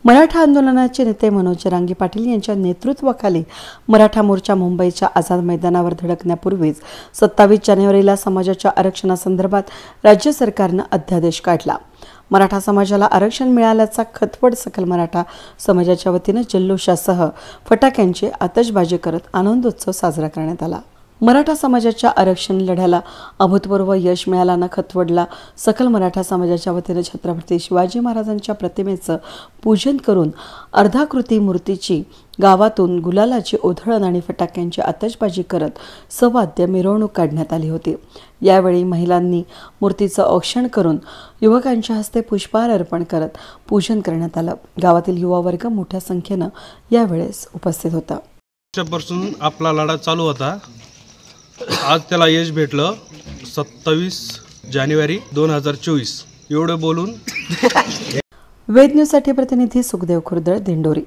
मराठा आंदोलनाचे नेते मनोज जरांगे पाटील यांच्या नेतृत्वाखाली मराठा मोर्चा मुंबईच्या आझाद मैदानावर धडकण्यापूर्वीच 27 जानेवारीला समाजाच्या आरक्षणासंदर्भात राज्य सरकारने अध्यादेश काढला। मराठा समाजाला आरक्षण मिळाल्याचा खतवड सकल मराठा समाजाच्या वतीने जल्लोषासह फटाक्यांची आतषबाजी करत आनंदोत्सव साजरा करण्यात आला। मराठा समाजाच्या आरक्षण लढ्याला अभूतपूर्व यश मिळाल्याने खतवडला सकल मराठा समाजाच्या वतीने छत्रपती शिवाजी महाराजांच्या प्रतिमेचं पूजन करून अर्धाकृती मूर्तीची गावातून गुलालाची उधळण आणि फटाक्यांची आतषबाजी करत सवाद्य मिरवणूक काढण्यात आली होती। यावेळी महिलांनी मूर्तीचं औक्षण करून युवकांच्या हस्ते पुष्पहार अर्पण करत पूजन करण्यात आलं। गावातील युवा वर्ग मोठ्या संख्येने यावेळेस उपस्थित होता। वर्षापासून आपला लढा चालू होता। आज त्याला यश भेटलं। 27 जानेवारी 2024 एवढं बोलून वेद न्यूजसाठी प्रतिनिधी सुखदेव खुर्दळ, दिंडोरी।